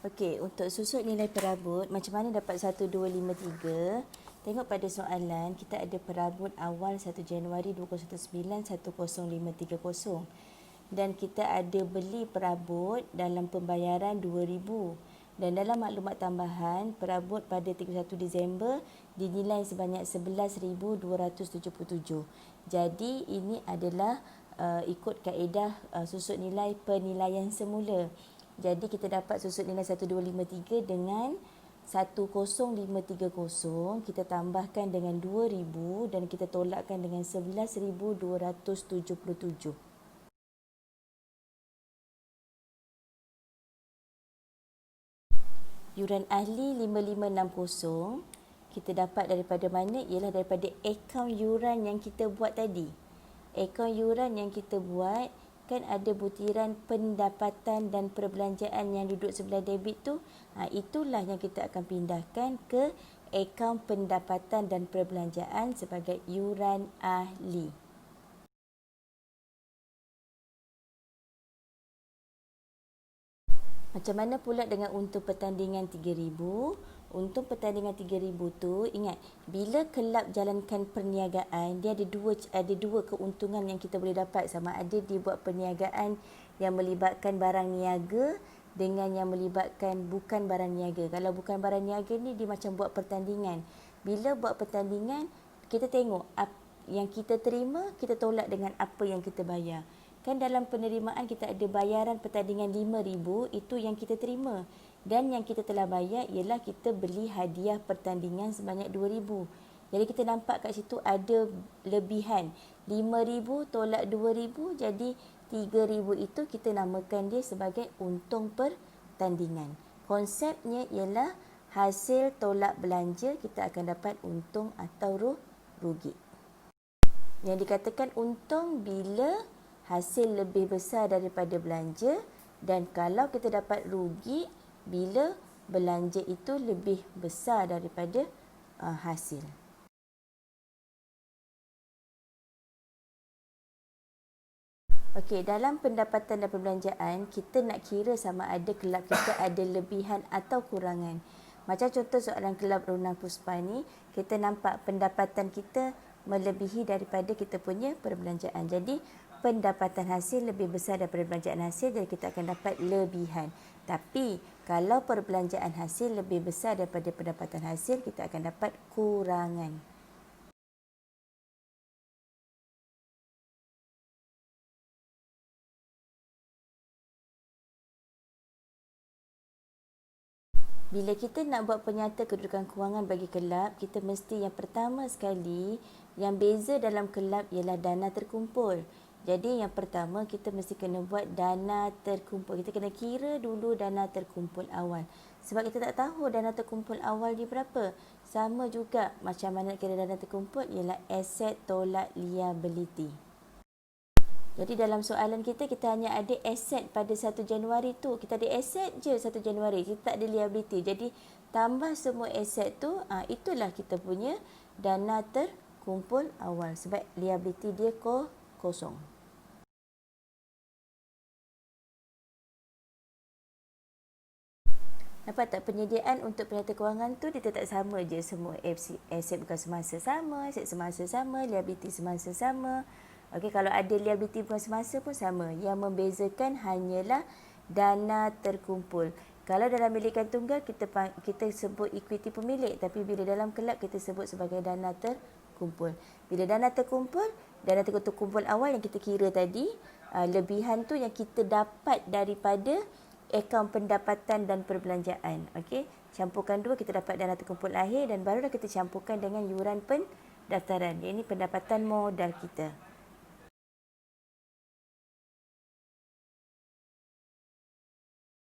Okey, untuk susut nilai perabot, macam mana dapat 1253? Tengok pada soalan, kita ada perabot awal 1 Januari 2019 10530. Dan kita ada beli perabot dalam pembayaran 2000. Dan dalam maklumat tambahan, perabot pada 31 Disember dinilai sebanyak 11,277. Jadi ini adalah ikut kaedah susut nilai penilaian semula. Jadi kita dapat susut nilai 1253 dengan 10530, kita tambahkan dengan 2000 dan kita tolakkan dengan 11,277. Yuran ahli 5560 kita dapat daripada mana? Ialah daripada akaun yuran yang kita buat tadi. Akaun yuran yang kita buat kan ada butiran pendapatan dan perbelanjaan yang duduk sebelah debit tu. Itulah yang kita akan pindahkan ke akaun pendapatan dan perbelanjaan sebagai yuran ahli. Macam mana pula dengan untung pertandingan 3000? Untung pertandingan 3000 tu, ingat, bila kelab jalankan perniagaan, dia ada dua keuntungan yang kita boleh dapat. Sama ada dia buat perniagaan yang melibatkan barang niaga dengan yang melibatkan bukan barang niaga. Kalau bukan barang niaga ni, dia macam buat pertandingan. Bila buat pertandingan, kita tengok yang kita terima, kita tolak dengan apa yang kita bayar. Kan dalam penerimaan kita ada bayaran pertandingan 5,000, itu yang kita terima. Dan yang kita telah bayar ialah kita beli hadiah pertandingan sebanyak 2,000. Jadi kita nampak kat situ ada lebihan. 5,000 tolak 2,000, jadi 3,000 itu kita namakan dia sebagai untung pertandingan. Konsepnya ialah hasil tolak belanja, kita akan dapat untung atau rugi. Yang dikatakan untung bila hasil lebih besar daripada belanja, dan kalau kita dapat rugi bila belanja itu lebih besar daripada hasil. Okey, dalam pendapatan dan perbelanjaan, kita nak kira sama ada kelab kita ada lebihan atau kurangan. Macam contoh soalan kelab Runang Puspa ni, kita nampak pendapatan kita melebihi daripada kita punya perbelanjaan. Jadi, pendapatan hasil lebih besar daripada perbelanjaan hasil, jadi kita akan dapat lebihan. Tapi, kalau perbelanjaan hasil lebih besar daripada pendapatan hasil, kita akan dapat kurangan. Bila kita nak buat penyata kedudukan kewangan bagi kelab, kita mesti yang pertama sekali, yang beza dalam kelab ialah dana terkumpul. Jadi yang pertama kita mesti kena buat dana terkumpul. Kita kena kira dulu dana terkumpul awal. Sebab kita tak tahu dana terkumpul awal dia berapa. Sama juga macam mana kira dana terkumpul ialah aset tolak liability. Jadi dalam soalan kita hanya ada aset pada 1 Januari tu. Kita ada aset je 1 Januari. Kita tak ada liability. Jadi tambah semua aset tu, itulah kita punya dana terkumpul awal. Sebab liability dia kosong. Nampak tak, penyediaan untuk penyata kewangan tu dia tetap sama je semua. Aset bukan semasa sama, aset semasa sama, liability semasa sama. Okey, kalau ada liability bukan semasa pun sama. Yang membezakan hanyalah dana terkumpul. Kalau dalam milikan tunggal kita sebut equity pemilik, tapi bila dalam kelab kita sebut sebagai dana terkumpul. Bila dana terkumpul awal yang kita kira tadi, lebihan tu yang kita dapat daripada akaun pendapatan dan perbelanjaan. Okey, campurkan dua, kita dapat dana terkumpul akhir dan barulah kita campurkan dengan yuran pendaftaran. Ini pendapatan modal kita.